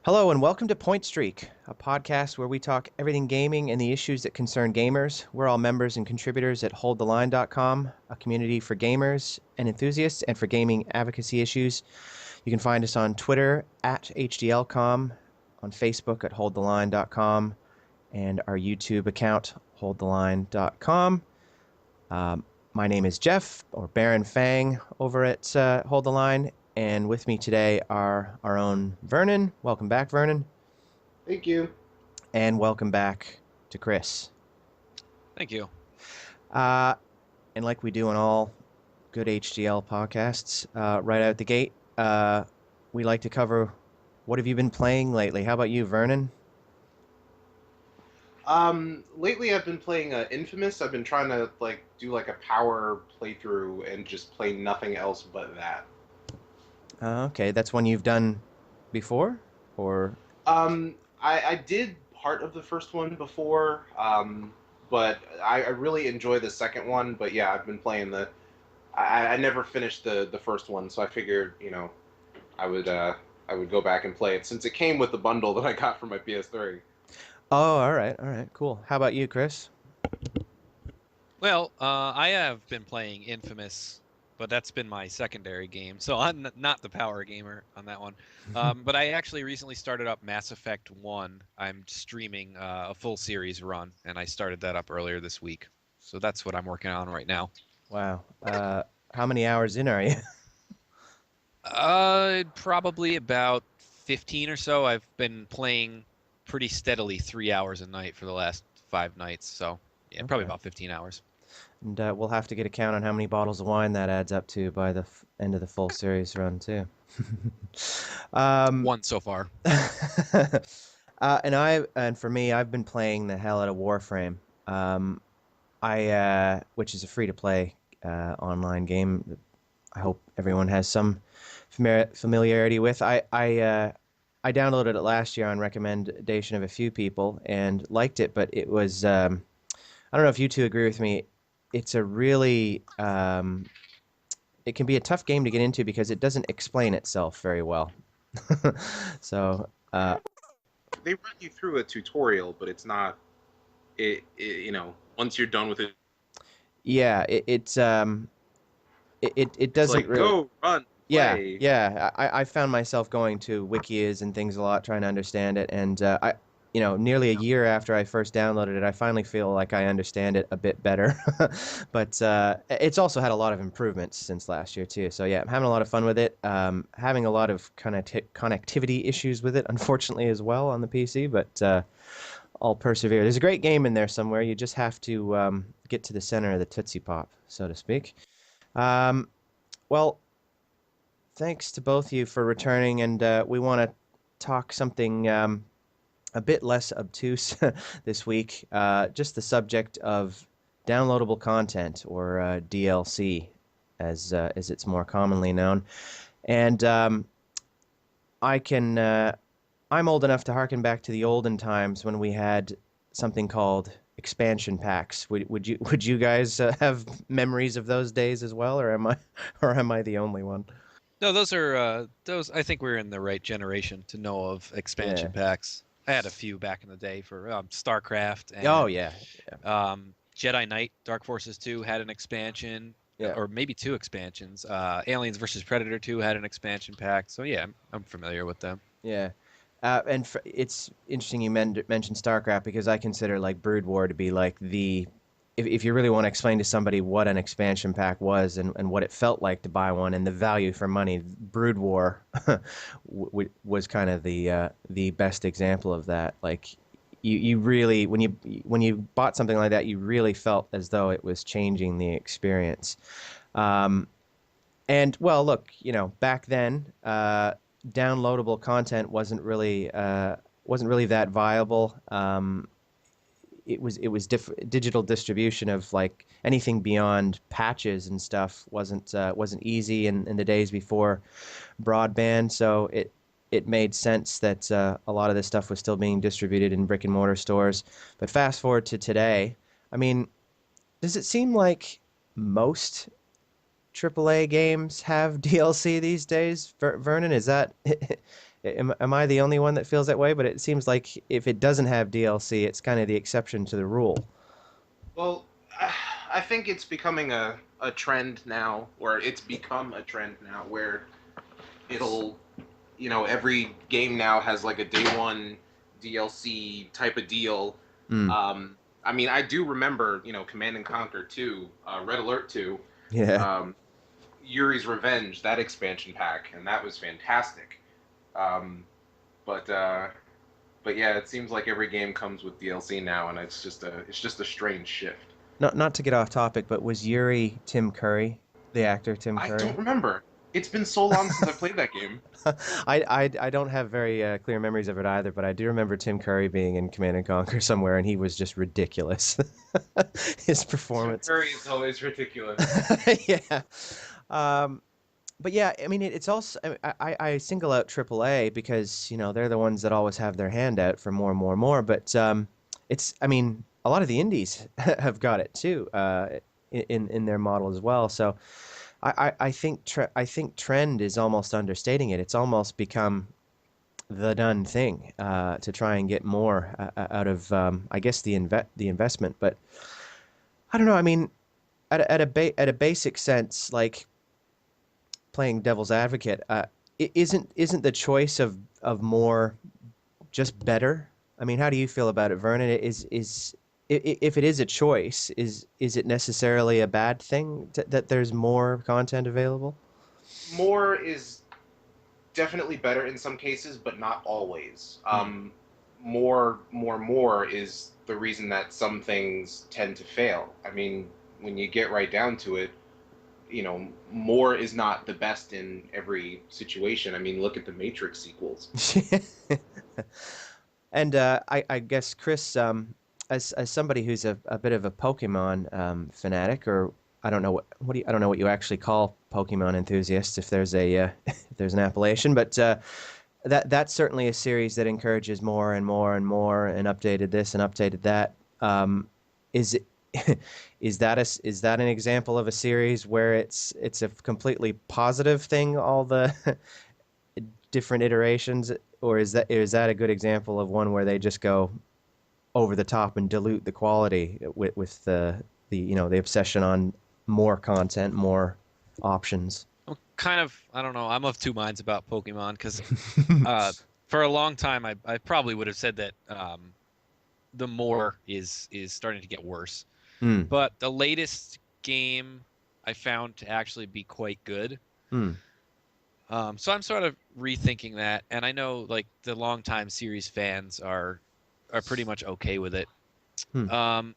Hello and welcome to Point Streak, a podcast where we talk everything gaming and the issues that concern gamers. We're all members and contributors at HoldTheLine.com, a community for gamers and enthusiasts and for gaming advocacy issues. You can find us on Twitter at HDLcom, on Facebook at HoldTheLine.com, and our YouTube account, HoldTheLine.com. My name is Jeff, or Baron Fang, over at Hold the Line, and with me today are our own Vernon. Welcome back, Vernon. Thank you. And welcome back to Chris. Thank you. Uh, and like we do on all good HDL podcasts, right out the gate, we like to cover what have you been playing lately. How about you, Vernon? Lately I've been playing Infamous. I've been trying to do a power playthrough and just play nothing else but that. Okay, that's one you've done before, or I did part of the first one before, but I really enjoy the second one. But yeah, I've been playing I never finished the first one, so I figured I would go back and play it since it came with the bundle that I got for my PS3. oh, all right, cool. How about you, Chris? Well, I have been playing Infamous, but that's been my secondary game, so I'm not the power gamer on that one. But I actually recently started up Mass Effect 1. I'm streaming a full series run, and I started that up earlier this week. So that's what I'm working on right now. Wow. How many hours in are you? Probably about 15 or so. I've been playing pretty steadily 3 hours a night for the last 5 nights, so yeah, probably Okay. about 15 hours. And we'll have to get a count on how many bottles of wine that adds up to by the end of the full series run, too. um, One so far. and for me, I've been playing the hell out of Warframe. Which is a free-to-play online game. I hope everyone has some familiarity with. I downloaded it last year on recommendation of a few people and liked it, but it was I don't know if you two agree with me. It's a really it can be a tough game to get into because it doesn't explain itself very well. So They run you through a tutorial, but it's not. Once you're done with it, yeah, it it's doesn't like really. go run Yeah, play. yeah. I found myself going to Wikias and things a lot, trying to understand it, and nearly a year after I first downloaded it, I finally feel like I understand it a bit better. But it's also had a lot of improvements since last year too. So yeah, I'm having a lot of fun with it. Having a lot of connectivity issues with it, unfortunately, as well on the PC, but I'll persevere. There's a great game in there somewhere. You just have to get to the center of the Tootsie Pop, so to speak. Um, well, thanks to both of you for returning, and we want to talk something a bit less obtuse this week. Just the subject of downloadable content, or DLC, as it's more commonly known. And I can I'm old enough to harken back to the olden times when we had something called expansion packs. Would you guys have memories of those days as well, or am I the only one? No, those are those. I think we're in the right generation to know of Yeah. expansion packs. I had a few back in the day for StarCraft Oh and yeah. Yeah. Jedi Knight. Dark Forces 2 had an expansion, Yeah. or maybe two expansions. Aliens versus Predator 2 had an expansion pack. So yeah, I'm familiar with them. Yeah. It's interesting you mentioned StarCraft because I consider like Brood War to be like if you really want to explain to somebody what an expansion pack was and what it felt like to buy one and the value for money, Brood War was kind of the best example of that. Like you really when you bought something like that, you really felt as though it was changing the experience. Um, and well, look, back then, downloadable content wasn't really that viable. It was digital distribution of like anything beyond patches and stuff wasn't easy in the days before broadband. So it made sense that a lot of this stuff was still being distributed in brick and mortar stores. But fast forward to today, I mean, does it seem like most AAA games have DLC these days? Vernon, is that am I the only one that feels that way? But it seems like if it doesn't have DLC, it's kind of the exception to the rule. Well, I think it's becoming a trend now, or it's become a trend now, where it'll, every game now has like a day one DLC type of deal. Mm, I mean, I do remember, Command and Conquer 2, Red Alert 2, yeah. um, Yuri's Revenge, that expansion pack, and that was fantastic. Um, but but yeah, it seems like every game comes with DLC now, and it's just a strange shift. Not to get off topic, but was Yuri Tim Curry, the actor Tim I Curry? don't remember. It's been so long since I played that game. I don't have very clear memories of it either, but I do remember Tim Curry being in Command and Conquer somewhere, and he was just ridiculous. His Tim performance. Curry is always ridiculous. Yeah. Um, but yeah, I mean, it's also I single out AAA because they're the ones that always have their hand out for more and more and more. But it's I mean, a lot of the indies have got it too in their model as well. So I think trend is almost understating it. It's almost become the done thing to try and get more out of I guess the investment. But I don't know. I mean, at a basic sense, like playing devil's advocate, isn't the choice of more just better? I mean, how do you feel about it, Vernon? If it is a choice, is it necessarily a bad thing that there's more content available? More is definitely better in some cases, but not always. Hmm. More is the reason that some things tend to fail. I mean, when you get right down to it, more is not the best in every situation. I mean, look at the Matrix sequels. And I guess Chris, as somebody who's a bit of a Pokemon fanatic, or I don't know I don't know what you actually call Pokemon enthusiasts, if there's a if there's an appellation, but that's certainly a series that encourages more and more and more, and updated this and updated that. Is it is that an example of a series where it's a completely positive thing, all the different iterations, or is that a good example of one where they just go over the top and dilute the quality with the obsession on more content, more options? I'm kind of, I don't know. I'm of two minds about Pokemon because for a long time I probably would have said that the more is starting to get worse. Hmm. But the latest game I found to actually be quite good. Hmm. So I'm sort of rethinking that, and I know like the longtime series fans are pretty much okay with it. Hmm. Um,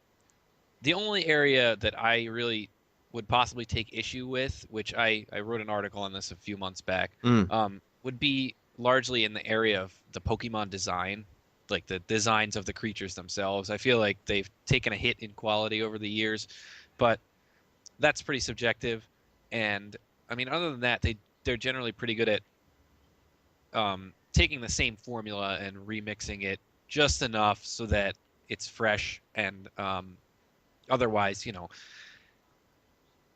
the only area that I really would possibly take issue with, which I wrote an article on this a few months back, Hmm. would be largely in the area of the Pokemon design, like the designs of the creatures themselves. I feel like they've taken a hit in quality over the years, but that's pretty subjective. And I mean, other than that, they're generally pretty good at taking the same formula and remixing it just enough so that it's fresh and otherwise,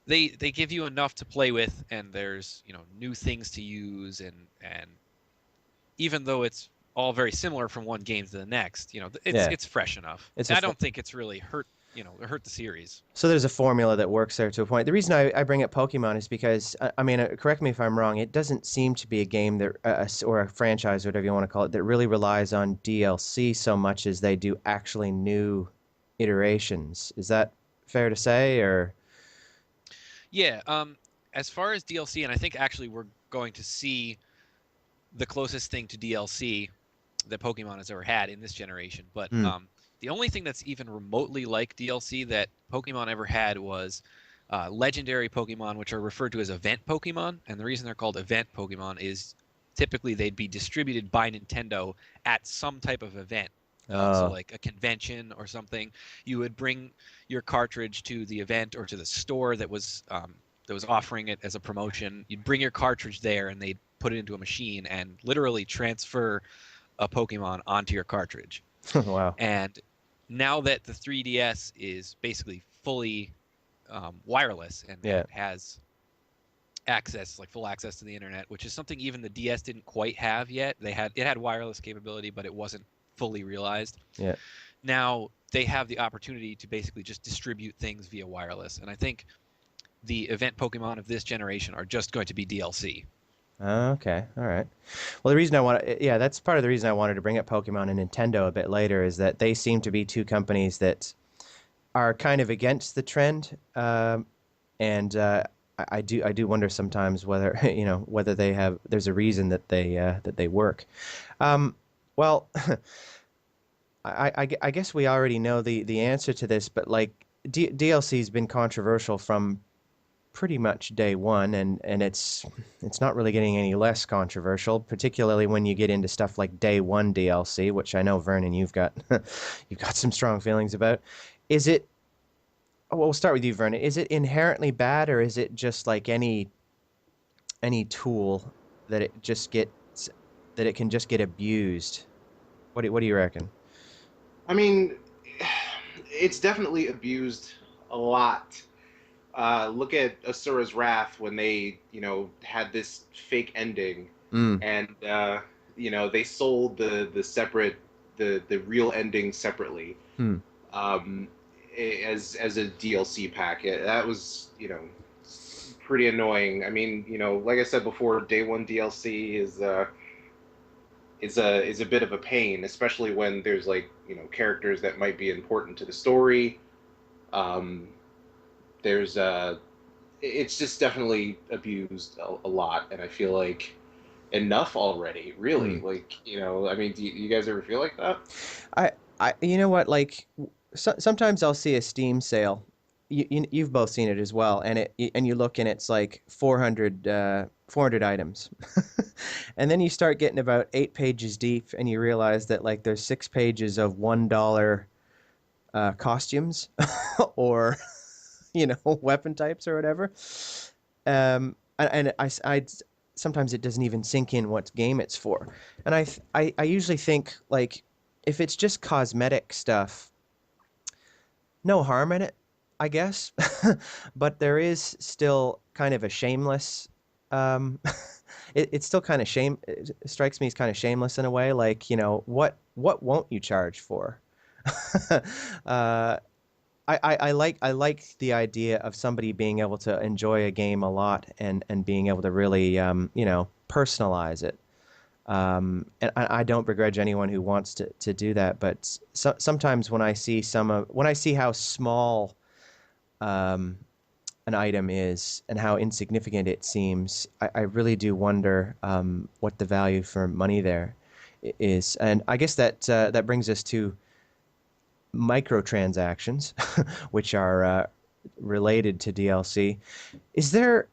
they give you enough to play with, and there's new things to use, and even though it's all very similar from one game to the next, it's Yeah. it's fresh enough. It's a I fo- don't think it's really hurt the series. So there's a formula that works there to a point. The reason I bring up Pokemon is because I mean, correct me if I'm wrong. It doesn't seem to be a game that or a franchise, whatever you want to call it, that really relies on DLC so much as they do actually new iterations. Is that fair to say, or? Yeah, as far as DLC, and I think actually we're going to see the closest thing to DLC that Pokemon has ever had in this generation. But Hmm. the only thing that's even remotely like DLC that Pokemon ever had was legendary Pokemon, which are referred to as event Pokemon. And the reason they're called event Pokemon is typically they'd be distributed by Nintendo at some type of event. So Oh. like a convention or something, you would bring your cartridge to the event or to the store that was offering it as a promotion. You'd bring your cartridge there, and they'd put it into a machine and literally transfer a Pokemon onto your cartridge. Wow. And now that the 3DS is basically fully wireless and Yeah. has access, like full access to the internet, which is something even the DS didn't quite have yet. It had wireless capability, but it wasn't fully realized. Yeah. Now they have the opportunity to basically just distribute things via wireless, and I think the event Pokemon of this generation are just going to be DLC. Okay, all right. Well, the reason I want to, yeah, that's part of the reason I wanted to bring up Pokemon and Nintendo a bit later is that they seem to be two companies that are kind of against the trend, and I do wonder sometimes whether whether they have there's a reason that they work. Um, well, I guess we already know the answer to this, but like DLC's been controversial from pretty much day one, and it's not really getting any less controversial, particularly when you get into stuff like day one DLC, which I know Vernon, you've got you've got some strong feelings about. Is it? Oh, well, we'll start with you, Vernon. Is it inherently bad, or is it just like any tool that it can just get abused? What do you reckon? I mean, it's definitely abused a lot. Look at Asura's Wrath when they, had this fake ending, Mm. and they sold the separate the real ending separately, Hmm. um, as a DLC pack. That was pretty annoying. I mean, like I said before, day one DLC is a bit of a pain, especially when there's like characters that might be important to the story. Um, there's it's just definitely abused a lot, and I feel like enough already. Really, Hmm. like I mean, do you guys ever feel like that? You know what, like sometimes I'll see a Steam sale. You've both seen it as well, and you look and it's like 400 items, and then you start getting about 8 pages deep, and you realize that like there's 6 pages of $1 costumes, or weapon types or whatever. And I sometimes it doesn't even sink in what game it's for, and I usually think like if it's just cosmetic stuff, no harm in it, I guess. But there is still kind of a shameless. Um, it's still kind of shame. It strikes me as kind of shameless in a way. Like what won't you charge for? uh, I like the idea of somebody being able to enjoy a game a lot and being able to really personalize it. And I don't begrudge anyone who wants to do that, but sometimes when I see when I see how small um, an item is and how insignificant it seems, I really do wonder what the value for money there is. And I guess that brings us to microtransactions, which are related to DLC. Is there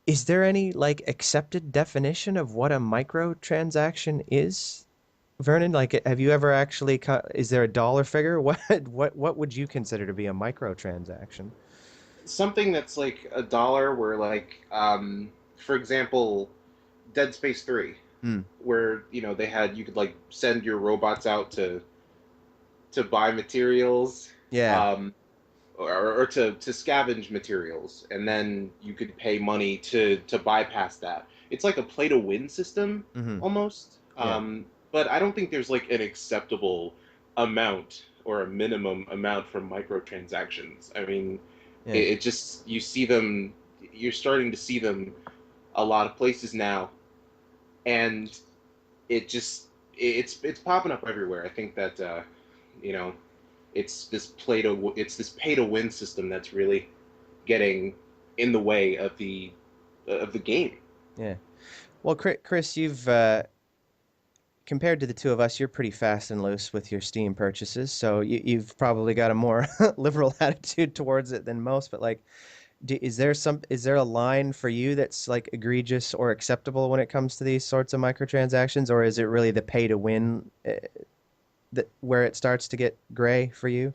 is there any like accepted definition of what a microtransaction is, Vernon? Like, have you ever actually? Is there a dollar figure? What would you consider to be a microtransaction? Something that's like $1, where like, for example, Dead Space 3, Hmm. where you could like send your robots out to buy materials, Yeah. um, or to scavenge materials, and then you could pay money to bypass that. It's like a play to win system Hmm. almost. Yeah. But I don't think there's like an acceptable amount or a minimum amount for microtransactions. I mean, Yeah. it just you see them. You're starting to see them a lot of places now, and it's popping up everywhere. I think that you know it's this pay to win system that's really getting in the way of the game. Yeah. Well, Chris, you've compared to the two of us, you're pretty fast and loose with your Steam purchases, so you've probably got a more liberal attitude towards it than most. But like, is there a line for you that's like egregious or acceptable when it comes to these sorts of microtransactions, or is it really the pay to win that where it starts to get gray for you?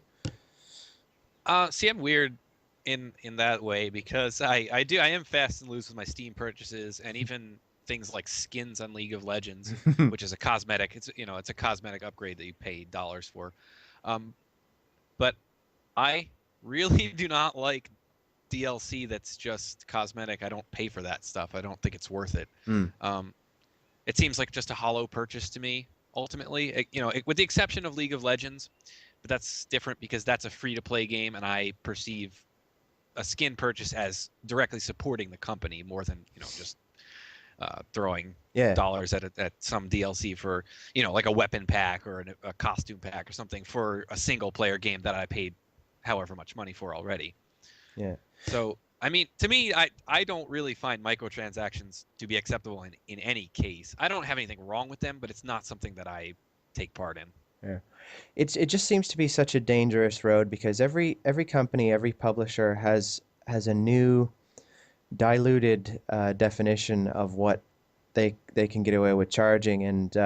See, I'm weird in that way because I am fast and loose with my Steam purchases and even things like skins on League of Legends, which is a cosmetic. It's a cosmetic upgrade that you pay dollars for. Um, but I really do not like DLC that's just cosmetic, I don't pay for that stuff. I don't think it's worth it. Hmm. It seems like just a hollow purchase to me. Ultimately, with the exception of League of Legends, but that's different because that's a free-to-play game, and I perceive a skin purchase as directly supporting the company more than just throwing Yeah. dollars at some DLC for like a weapon pack or a costume pack or something for a single player game that I paid however much money for already. Yeah. So I mean, to me, I don't really find microtransactions to be acceptable in any case. I don't have anything wrong with them, but it's not something that I take part in. Yeah. It just seems to be such a dangerous road because every company, every publisher has a new diluted definition of what they can get away with charging, and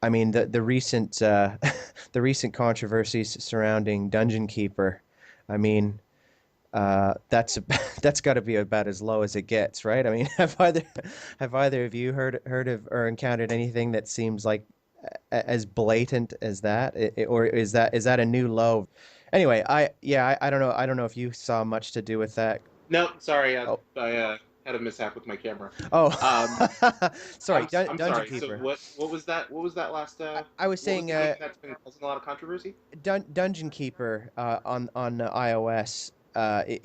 I mean the recent the recent controversies surrounding Dungeon Keeper. I mean, that's that's got to be about as low as it gets, right? I mean, have either of you heard of or encountered anything that seems like as blatant as that, or is that a new low? Anyway, I don't know. I don't know if you saw much to do with that. No, sorry, Oh, I had a mishap with my camera. oh, Um, sorry, I'm Dungeon sorry. So Keeper. what was that? What was that last? I was What was saying, the game that's been causing a lot of controversy? Dungeon Keeper on iOS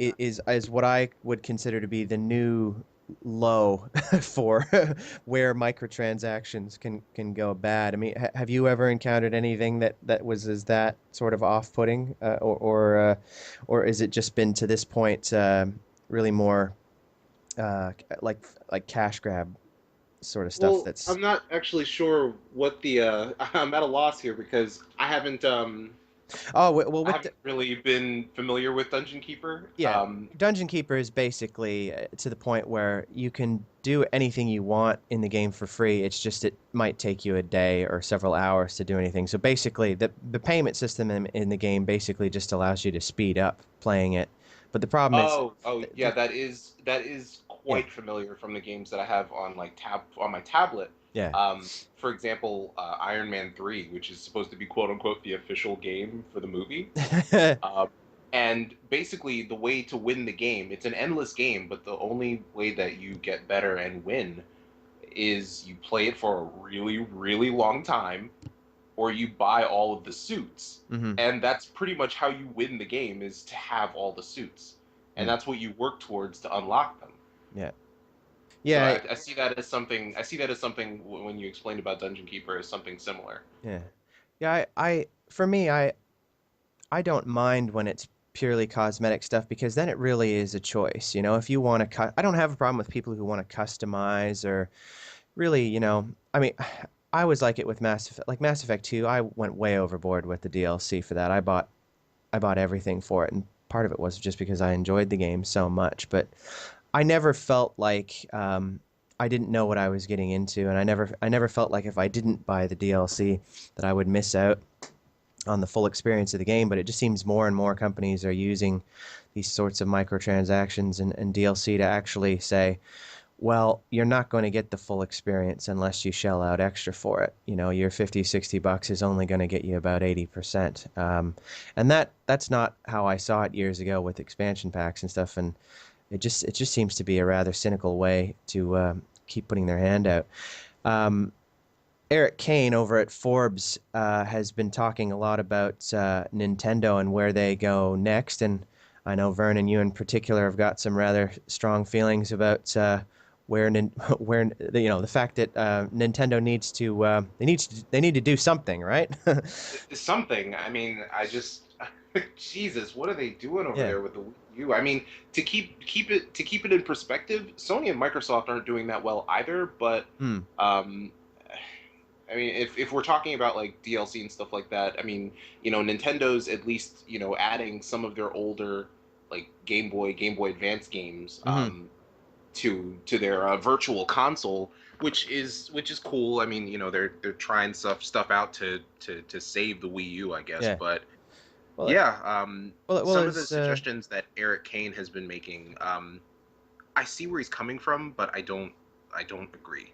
is what I would consider to be the new low for where microtransactions can go bad. I mean, have you ever encountered anything that was as that sort of off-putting, or is it just been to this point really more like cash grab sort of stuff Well, that's I'm not actually sure what the. I'm at a loss here because well I with haven't really been familiar with Dungeon Keeper. Yeah, Dungeon Keeper is basically to the point where you can do anything you want in the game for free. It's just it might take you a day or several hours to do anything. So basically, the payment system in the game basically just allows you to speed up playing it. But the problem is, Oh, th- yeah, th- that is yeah, quite familiar from the games that I have on on my tablet. yeah, For example, Iron Man 3, which is supposed to be quote unquote the official game for the movie. Um, and basically, the way to win the game, it's an endless game, but the only way that you get better and win is you play it for a really, really long time, or you buy all of the suits. hmm And that's pretty much how you win the game is to have all the suits. And mm, that's what you work towards to unlock them. yeah, So yeah, I see that as something. I see that as something when you explained about Dungeon Keeper as something similar. yeah, yeah. I for me, I don't mind when it's purely cosmetic stuff because then it really is a choice. You know, if you want to cut, I don't have a problem with people who want to customize or really, I mean, I was like it with Mass Effect, like Mass Effect 2. I went way overboard with the DLC for that. I bought everything for it, and part of it was just because I enjoyed the game so much. But I never felt like I didn't know what I was getting into, and I never felt like if I didn't buy the DLC that I would miss out on the full experience of the game. But it just seems more and more companies are using these sorts of microtransactions and DLC to actually say, well, you're not going to get the full experience unless you shell out extra for it. You know, your 50, $60 is only going to get you about 80%. And that's not how I saw it years ago with expansion packs and stuff. And it just seems to be a rather cynical way to keep putting their hand out. Um, Eric Kane over at Forbes has been talking a lot about Nintendo and where they go next. And I know Vernon, you in particular, have got some rather strong feelings about where the fact that Nintendo needs to they need to do something, right? It's something. I mean, I just Jesus, what are they doing over Yeah. there with the Wii U? I mean, to keep it in perspective, Sony and Microsoft aren't doing that well either. But Hmm. um, I mean, if we're talking about like DLC and stuff like that, I mean, Nintendo's at least adding some of their older like Game Boy Advance games Mm-hmm. to their virtual console, which is cool. I mean, they're trying stuff out to save the Wii U, I guess. Yeah. But Well, yeah, some of the it's suggestions that Eric Kane has been making, I see where he's coming from, but I don't agree.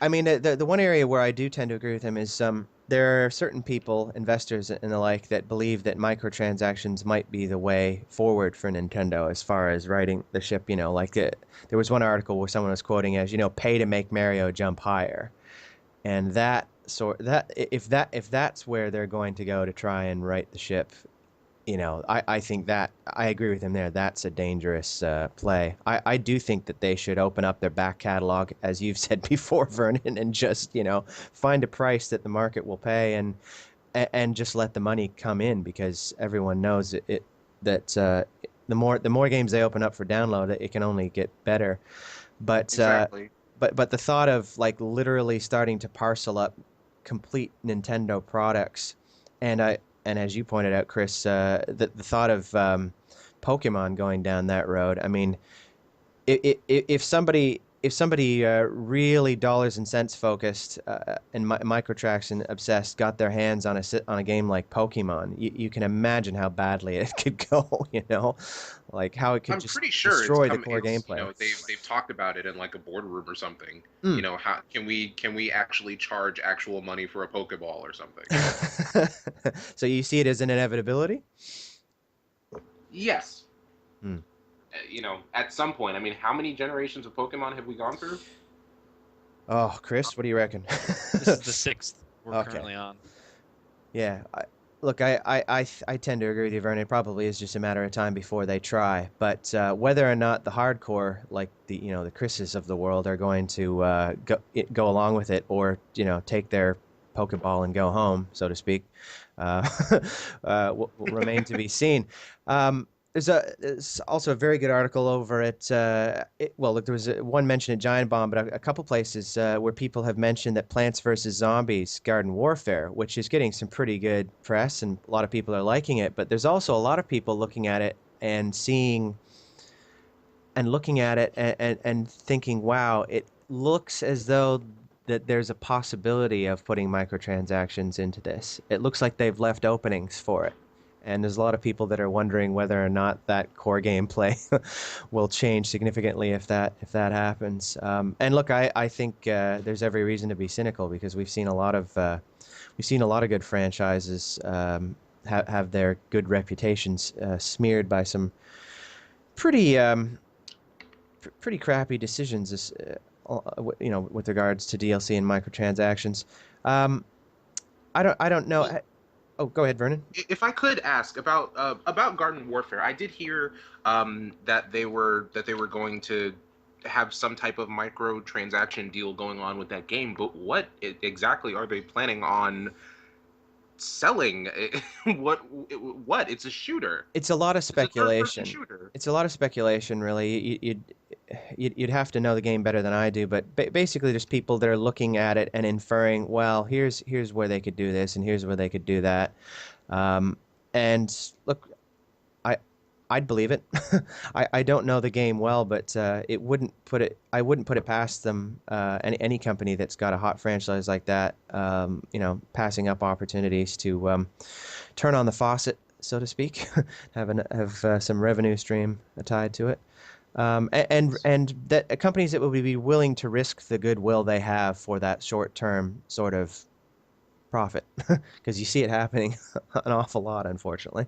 I mean the one area where I do tend to agree with him is there are certain people, investors and the like, that believe that microtransactions might be the way forward for Nintendo as far as riding the ship. Like there was one article where someone was quoting as, pay to make Mario jump higher, and if that's where they're going to go to try and right the ship, I think that I agree with him there. That's a dangerous play. I do think that they should open up their back catalog, as you've said before, Vernon, and just find a price that the market will pay, and just let the money come in, because everyone knows that the more games they open up for download, it can only get better. But Exactly. but the thought of like literally starting to parcel up complete Nintendo products, and as you pointed out, Chris, the thought of Pokemon going down that road. I mean, if somebody really dollars and cents focused and microtransaction obsessed got their hands on a game like Pokemon, you can imagine how badly it could go. Like how it could I'm just pretty sure destroy the core gameplay. they've talked about it in like a boardroom or something. Mm. How can we actually charge actual money for a Pokeball or something? So you see it as an inevitability? Yes. Hmm. At some point. I mean, how many generations of Pokemon have we gone through? Oh, Chris, what do you reckon? This is the 6th we're Okay. currently on. Yeah, look, I tend to agree with you, Vernon. It probably is just a matter of time before they try. But whether or not the hardcore, like the Chris's of the world, are going to go along with it, or take their Pokeball and go home, so to speak, will remain to be seen. There's also a very good article over at well, look, there was one mention at Giant Bomb, but a couple places where people have mentioned that Plants vs. Zombies Garden Warfare, which is getting some pretty good press and a lot of people are liking it, but there's also a lot of people looking at it and looking at it and thinking, wow, it looks as though that there's a possibility of putting microtransactions into this. It looks like they've left openings for it. And there's a lot of people that are wondering whether or not that core gameplay will change significantly if that happens. And look, I think there's every reason to be cynical, because we've seen a lot of good franchises have their good reputations smeared by some pretty pretty crappy decisions, with regards to DLC and microtransactions. I don't know. Oh, go ahead, Vernon. If I could ask about Garden Warfare, I did hear that they were going to have some type of microtransaction deal going on with that game. But what exactly are they planning on selling? What? It's a shooter. It's a lot of It's a third-person speculation. shooter. It's a lot of speculation, really. You'd have to know the game better than I do, but basically, there's people that are looking at it and inferring, well, here's where they could do this, and here's where they could do that. And look, I'd believe it. I don't know the game well, but I wouldn't put it past them. Any company that's got a hot franchise like that, passing up opportunities to turn on the faucet, so to speak, have some revenue stream tied to it. And that companies that would be willing to risk the goodwill they have for that short-term sort of profit, because you see it happening an awful lot, unfortunately.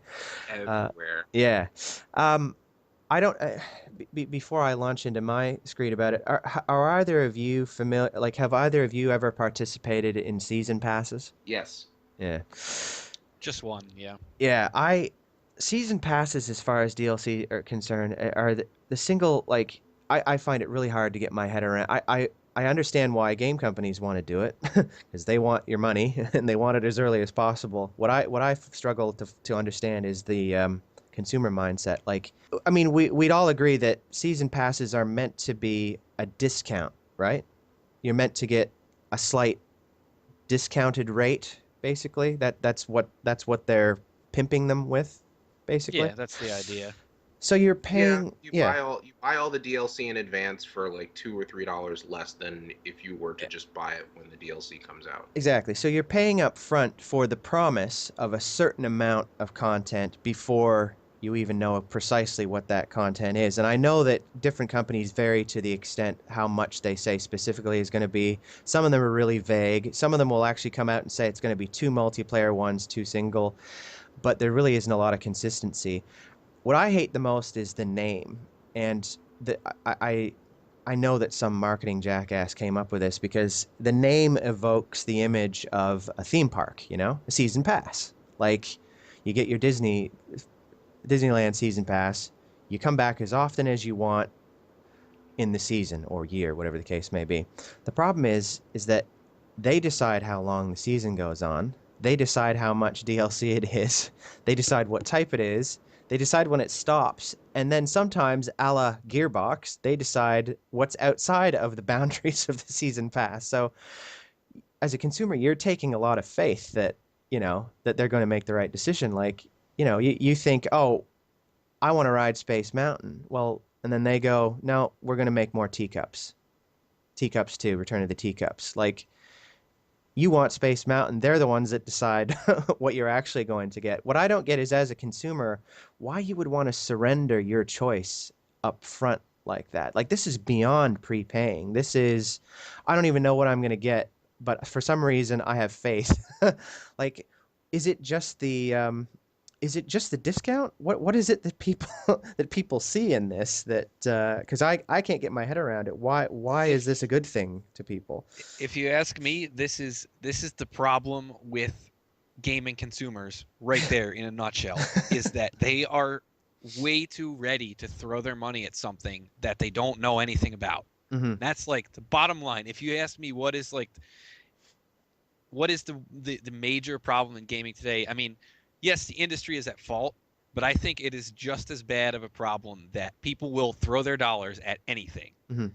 Everywhere. Yeah. I don't. Before I launch into my screed about it, are either of you familiar? Like, have either of you ever participated in season passes? Yes. Yeah. Just one, yeah. Yeah, season passes, as far as DLC are concerned, are the single, like, I find it really hard to get my head around. I understand why game companies want to do it, because they want your money and they want it as early as possible. What I struggle to understand is the consumer mindset. Like, I mean, we'd all agree that season passes are meant to be a discount, right? You're meant to get a slight discounted rate, basically. That's what they're pimping them with, basically. Yeah, that's the idea. So you're paying, you buy all the DLC in advance for like $2 or $3 less than if you were to just buy it when the DLC comes out. Exactly. So you're paying up front for the promise of a certain amount of content before you even know precisely what that content is. And I know that different companies vary to the extent how much they say specifically is going to be. Some of them are really vague. Some of them will actually come out and say it's going to be 2 multiplayer ones, 2 single, but there really isn't a lot of consistency. What I hate the most is the name. And I know that some marketing jackass came up with this because the name evokes the image of a theme park, a season pass. Like you get your Disneyland season pass, you come back as often as you want in the season or year, whatever the case may be. The problem is that they decide how long the season goes on. They decide how much DLC it is. They decide what type it is. They decide when it stops. And then sometimes, a la Gearbox, they decide what's outside of the boundaries of the season pass. So as a consumer, you're taking a lot of faith that, that they're going to make the right decision. Like, you think, oh, I want to ride Space Mountain. Well, and then they go, no, we're going to make more teacups. Teacups 2, Return of the Teacups. Like, you want Space Mountain. They're the ones that decide what you're actually going to get. What I don't get is, as a consumer, why you would want to surrender your choice up front like that. Like, this is beyond prepaying. This is, I don't even know what I'm going to get, but for some reason I have faith. Like, is it just the discount? What is it that people that people see in this that because I can't get my head around it. Why is this a good thing to people? If you ask me, this is the problem with gaming consumers right there in a nutshell, is that they are way too ready to throw their money at something that they don't know anything about. Mm-hmm. That's like the bottom line. If you ask me what is the major problem in gaming today, I mean, yes, the industry is at fault, but I think it is just as bad of a problem that people will throw their dollars at anything. Mm-hmm.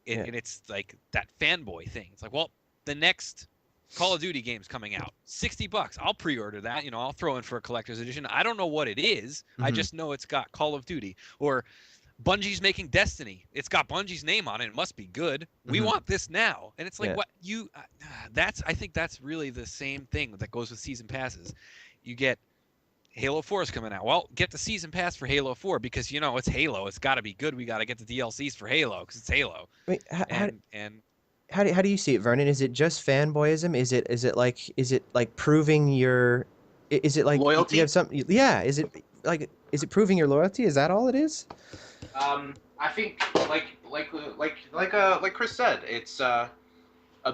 And it's like that fanboy thing. It's like, well, the next Call of Duty game's coming out, $60. I'll pre-order that. I'll throw in for a collector's edition. I don't know what it is. Mm-hmm. I just know it's got Call of Duty. Or Bungie's making Destiny. It's got Bungie's name on it. It must be good. We want this now. And it's like, what you? I think that's really the same thing that goes with season passes. You get Halo 4 is coming out. Well, get the season pass for Halo 4 because it's Halo. It's got to be good. We got to get the DLCs for Halo because it's Halo. Wait, how do you see it, Vernon? Is it just fanboyism? Is it like proving your? Is it like loyalty? You have some? Yeah. Is it proving your loyalty? Is that all it is? I think like Chris said, it's a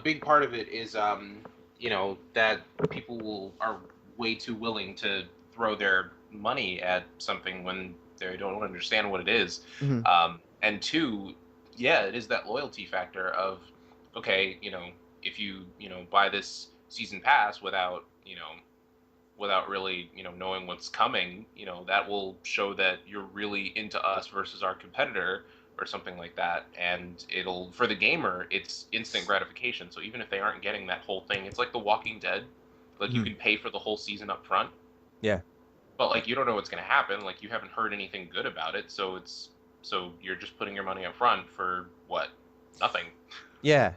big part of it is that people are way too willing to throw their money at something when they don't understand what it is. Mm-hmm. And two, yeah, it is that loyalty factor of, okay, if you buy this season pass without really knowing what's coming, that will show that you're really into us versus our competitor or something like that. And it'll, for the gamer, it's instant gratification. So even if they aren't getting that whole thing, it's like The Walking Dead. Like, you can pay for the whole season up front. Yeah. But, like, you don't know what's going to happen. Like, you haven't heard anything good about it. So you're just putting your money up front for what? Nothing. Yeah.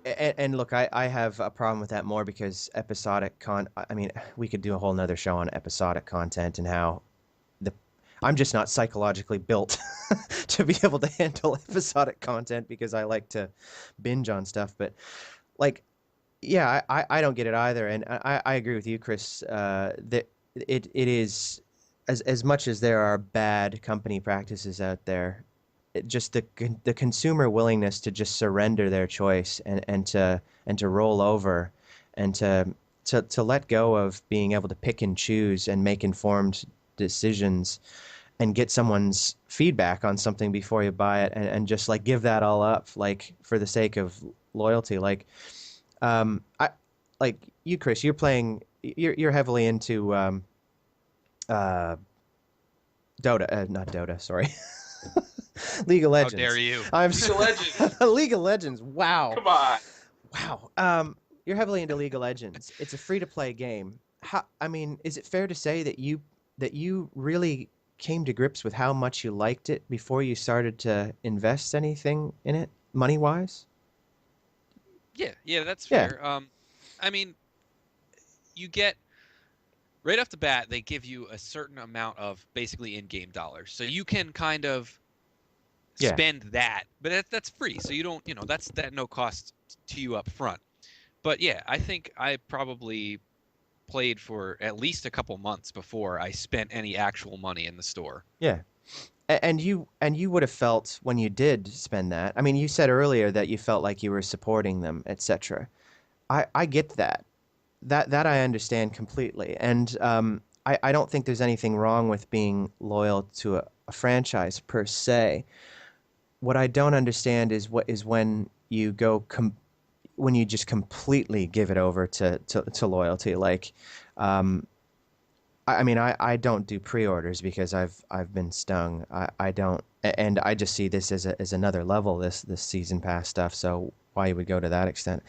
And look, I have a problem with that more because episodic I mean, we could do a whole nother show on episodic content and how I'm just not psychologically built to be able to handle episodic content because I like to binge on stuff. But, like, yeah, I don't get it either. And I agree with you, Chris, that it is, as much as there are bad company practices out there, just the consumer willingness to just surrender their choice and to roll over and to let go of being able to pick and choose and make informed decisions and get someone's feedback on something before you buy it and just like give that all up like for the sake of loyalty. Like I like you, Chris, you're heavily into Dota, not Dota, sorry. League of Legends. How dare you? League of Legends. League of Legends. Wow. Come on. Wow. You're heavily into League of Legends. It's a free-to-play game. I mean, is it fair to say that you really came to grips with how much you liked it before you started to invest anything in it, money-wise? Yeah, that's fair. I mean, you get right off the bat, they give you a certain amount of basically in-game dollars, so you can kind of Yeah. spend that, but that's free, so you don't, that's that no cost to you up front. But yeah, I think I probably played for at least a couple months before I spent any actual money in the store. Yeah. And you would have felt when you did spend that. I mean, you said earlier that you felt like you were supporting them, etc. I get that. That I understand completely. And I don't think there's anything wrong with being loyal to a franchise per se. What I don't understand is when you go when you just completely give it over to loyalty. Like, um, I mean, I don't do pre-orders because I've been stung. I don't, and I just see this as another level, this season pass stuff. So why you would go to that extent?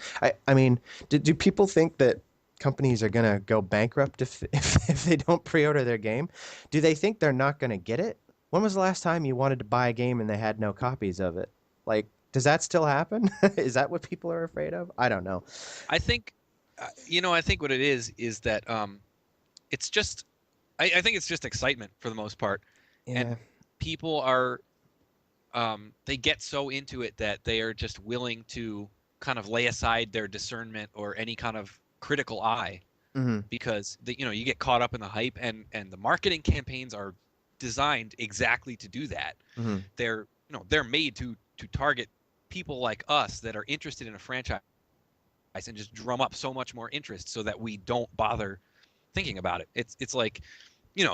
I mean, do people think that companies are gonna go bankrupt if they don't pre-order their game? Do they think they're not gonna get it? When was the last time you wanted to buy a game and they had no copies of it? Like, does that still happen? Is that what people are afraid of? I don't know. I think, I think what it is that it's just, I think it's just excitement for the most part, Yeah. and people are, they get so into it that they are just willing to kind of lay aside their discernment or any kind of critical eye, Hmm. because you get caught up in the hype, and the marketing campaigns are designed exactly to do that. Hmm. They're made to target people like us that are interested in a franchise and just drum up so much more interest so that we don't bother thinking about it. It's like,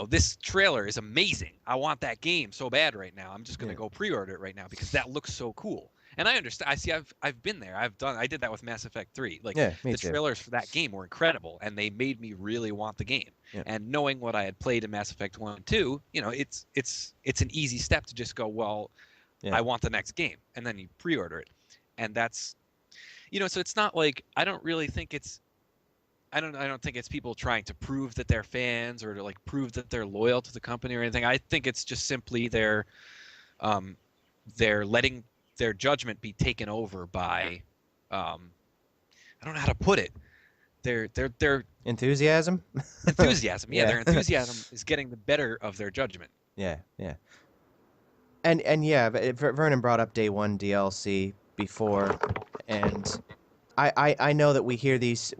this trailer is amazing. I want that game so bad right now. I'm just gonna Yeah. go pre-order it right now because that looks so cool. And I understand. I see. I've been there. I did that with Mass Effect 3. Like, Yeah, me the too. trailers for that game were incredible, and they made me really want the game. Yeah. And knowing what I had played in Mass Effect 1 and 2, it's an easy step to just go, well, Yeah. I want the next game, and then you pre-order it, and that's, so it's not like, I don't really think it's, I don't think it's people trying to prove that they're fans or to like prove that they're loyal to the company or anything. I think it's just simply um, they're letting their judgment be taken over by, I don't know how to put it. Their Enthusiasm? enthusiasm. Yeah, Yeah. their enthusiasm is getting the better of their judgment. Yeah, yeah. And yeah, Vernon brought up Day One DLC before, and I know that we hear these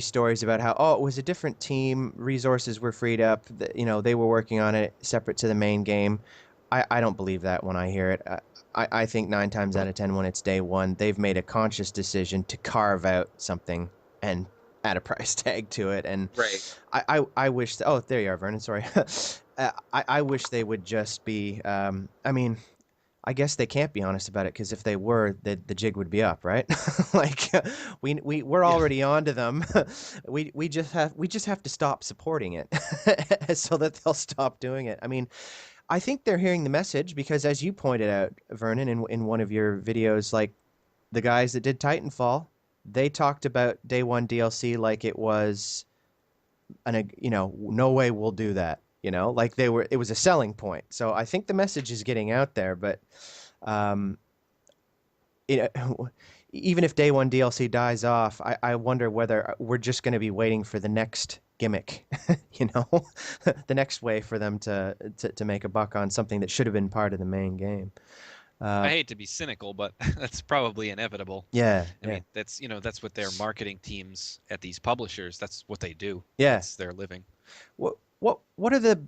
stories about how, oh, it was a different team, resources were freed up, they were working on it separate to the main game. I don't believe that when I hear it. I think 9 times out of 10 when it's Day One, they've made a conscious decision to carve out something and add a price tag to it. And Right. I wish. Oh, there you are, Vernon. Sorry. I wish they would just be. I mean, I guess they can't be honest about it because if they were, the jig would be up, right? Like we're Yeah. already on to them. We just have to stop supporting it so that they'll stop doing it. I mean, I think they're hearing the message because, as you pointed out, Vernon, in one of your videos, like the guys that did Titanfall, they talked about Day One DLC like it was no way we'll do that. Like it was a selling point. So I think the message is getting out there, but um, even if Day One DLC dies off, I wonder whether we're just going to be waiting for the next gimmick, the next way for them to make a buck on something that should have been part of the main game. I hate to be cynical, but that's probably inevitable. Yeah, I mean, that's what their marketing teams at these publishers, that's what they do. yeah. That's their living. What are the,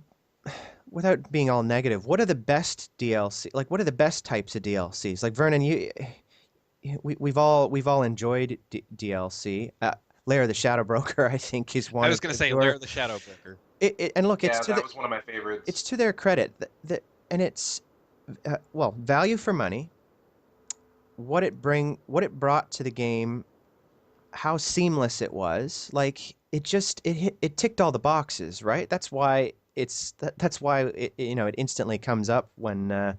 without being all negative, what are the best DLC? Like, what are the best types of DLCs? Like Vernon, we've all enjoyed DLC. Lair of the Shadow Broker, I think, is one. I was going to say Lair of the Shadow Broker. And look, Yeah, that was one of my favorites. it's to their credit and it's well, value for money. What it brought to the game, how seamless it was. Like it ticked all the boxes, right? That's why that's why it instantly comes up when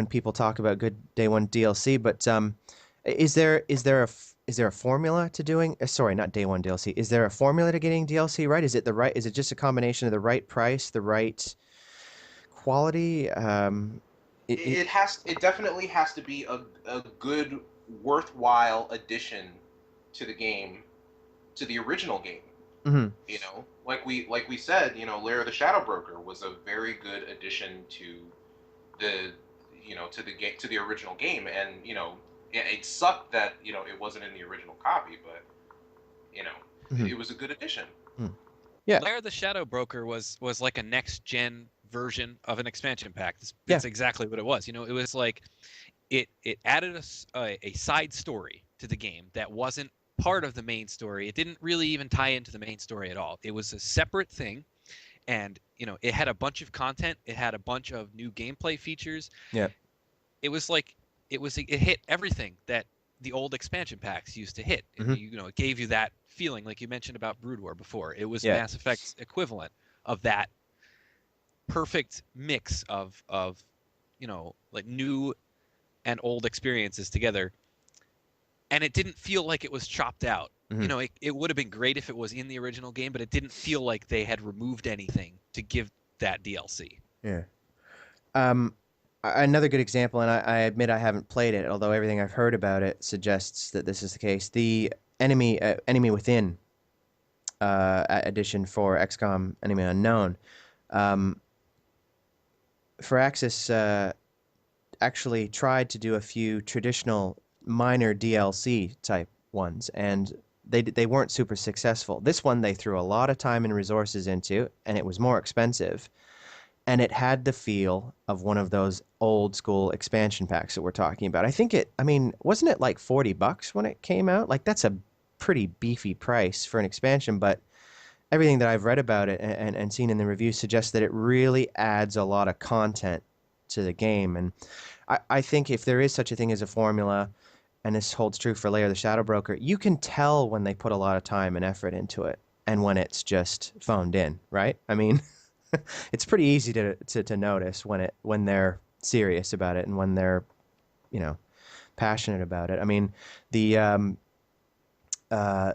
people talk about good Day One DLC. But is there a formula to doing? Sorry, not Day One DLC. Is there a formula to getting DLC right? Is it just a combination of the right price, the right quality? It definitely has to be a good, worthwhile addition to the game, to the original game. Hmm. Like we said, Lair of the Shadow Broker was a very good addition to the to the game, to the original game, and it sucked that it wasn't in the original copy, but you know Hmm. it was a good addition. Yeah. Lair of the Shadow Broker was like a next gen version of an expansion pack. Yeah. It's exactly what it was. You know, it was like it added a side story to the game that wasn't part of the main story. It didn't really even tie into the main story at all. It was a separate thing, and it had a bunch of content. It had a bunch of new gameplay features. Yeah. It was like it hit everything that the old expansion packs used to hit. Hmm. It gave you that feeling, like you mentioned about Brood War before. It was Yeah. Mass Effect's equivalent of that perfect mix of like new and old experiences together, and it didn't feel like it was chopped out. Hmm. It would have been great if it was in the original game, but it didn't feel like they had removed anything to give that DLC. Yeah. Um, Another good example, and I admit I haven't played it, although everything I've heard about it suggests that this is the case. The Enemy Within edition for XCOM Enemy Unknown. Um, Firaxis actually tried to do a few traditional minor DLC type ones, and they weren't super successful. This one they threw a lot of time and resources into, and it was more expensive, and it had the feel of one of those old school expansion packs that we're talking about. I mean, wasn't it like $40 when it came out? Like that's a pretty beefy price for an expansion, but everything that I've read about it and seen in the reviews suggests that it really adds a lot of content to the game. And I think if there is such a thing as a formula, and this holds true for Lair the Shadow Broker, you can tell when they put a lot of time and effort into it and when it's just phoned in, right? I mean, it's pretty easy to notice when they're serious about it and when they're, you know, passionate about it. I mean, the uh,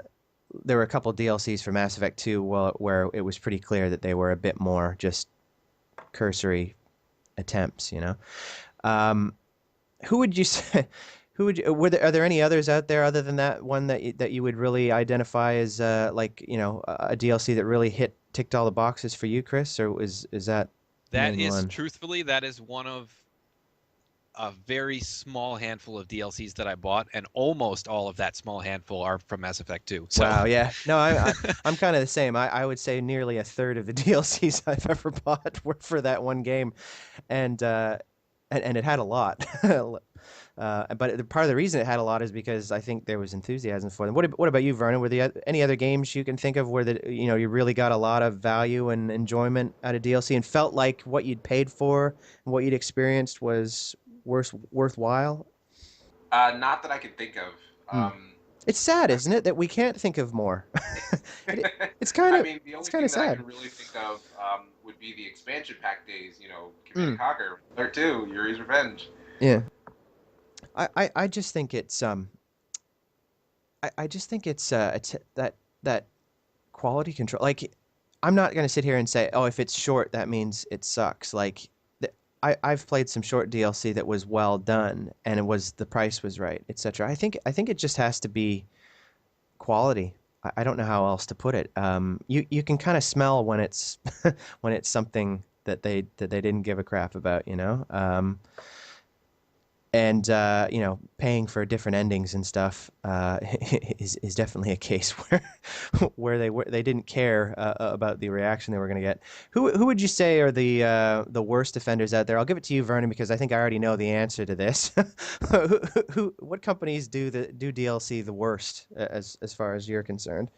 there were a couple DLCs for Mass Effect 2 where it was pretty clear that they were a bit more just cursory attempts, you know. Um, who would you say? Are there any others out there other than that one that you would really identify as like a DLC that really ticked all the boxes for you, Chris, or is that the That main is one? truthfully, that is one of a very small handful of DLCs that I bought, and almost all of that small handful are from Mass Effect 2. So Wow, yeah. No, I'm kind of the same. I would say nearly a third of the DLCs I've ever bought were for that one game, and and it had a lot. But part of the reason it had a lot is because I think there was enthusiasm for them. What about you, Vernon? Were there any other games you can think of where you really got a lot of value and enjoyment out of DLC and felt like what you'd paid for and what you'd experienced was worthwhile? Not that I can think of. Hmm. It's sad, I isn't it, that we can't think of more? it, it's kind I of mean, the it's only kind thing of that I sad. can really think of would be the expansion pack days. Command Hmm. and Conquer, Lair 2, Yuri's Revenge. Yeah. I just think it's I just think it's that quality control. Like, I'm not gonna sit here and say, oh, if it's short, that means it sucks. Like, I've played some short DLC that was well done, and the price was right, etc. I think it just has to be quality. I don't know how else to put it. You can kind of smell when it's when it's something that they didn't give a crap about, you know. And paying for different endings and stuff is definitely a case where they didn't care about the reaction they were going to get. Who would you say are the worst offenders out there? I'll give it to you, Vernon, because I think I already know the answer to this. What companies do DLC the worst as far as you're concerned,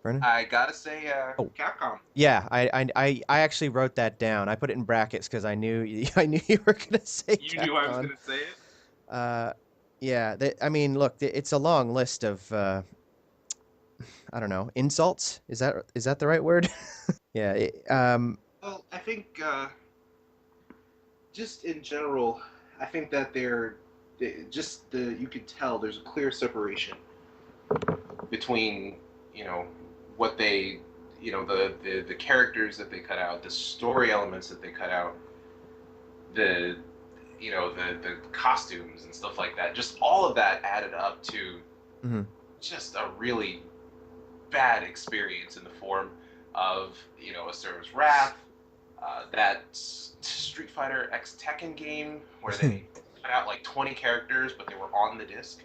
Vernon? I gotta say, Oh, Capcom. yeah, I actually wrote that down. I put it in brackets because I knew I knew you were going to say You knew I was Capcom. gonna say it. Uh, yeah, I mean, look, it's a long list of I don't know, insults. Is that the right word? Yeah. Well, I think just in general, I think that you could tell there's a clear separation between what they the characters that they cut out, the story elements that they cut out, the the costumes and stuff like that. Just all of that added up to Mhm. just a really bad experience in the form of Asura's Wrath, that Street Fighter X Tekken game where they put out like 20 characters, but they were on the disc.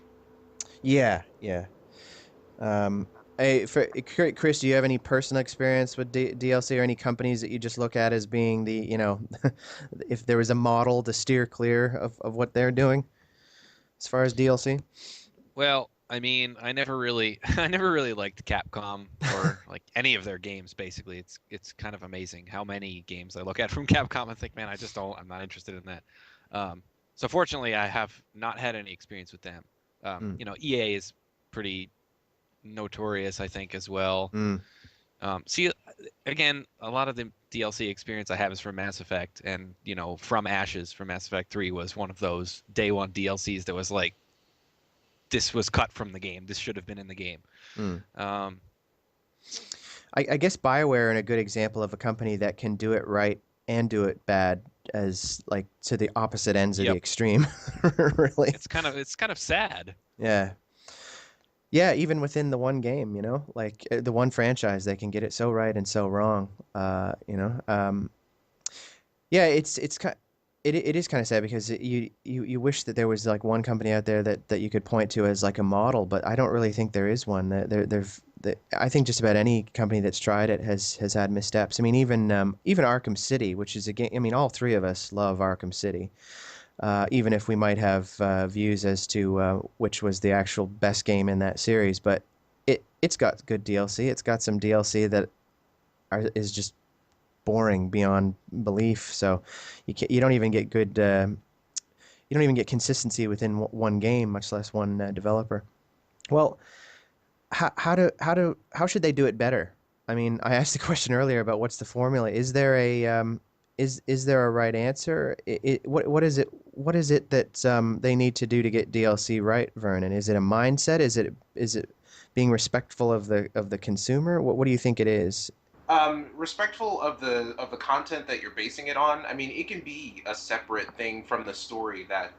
Yeah, yeah. Chris, do you have any personal experience with DLC or any companies that you just look at as being the, if there was a model to steer clear of what they're doing as far as DLC? Well, I mean, I never really, I never really liked Capcom or like any of their games. Basically, it's kind of amazing how many games I look at from Capcom and think, man, I'm not interested in that. So fortunately, I have not had any experience with them. Mm. EA is pretty notorious, I think, as well. Mm. See, again, a lot of the DLC experience I have is from Mass Effect, and From Ashes from Mass Effect 3 was one of those day one DLCs that was like, this was cut from the game. This should have been in the game. Mm. I guess BioWare are a good example of a company that can do it right and do it bad, as like to the opposite ends of the extreme. Really, it's kind of sad. Yeah. Yeah, even within the one game, like the one franchise, they can get it so right and so wrong. Yeah, it is kind of sad because you wish that there was like one company out there that you could point to as like a model, but I don't really think there is one. I think just about any company that's tried it has had missteps. I mean, even Arkham City, which is a game. I mean, all three of us love Arkham City. Even if we might have views as to which was the actual best game in that series. But it's got good DLC. It's got some DLC that is just boring beyond belief. So you don't even get good. You don't even get consistency within one game, much less one developer. Well, how should they do it better? I mean, I asked the question earlier about what's the formula. Is there a is there a right answer? What is it that they need to do to get DLC right, Vernon? Is it a mindset? Is it being respectful of the consumer? What do you think it is? Respectful of the content that you're basing it on. I mean, it can be a separate thing from the story that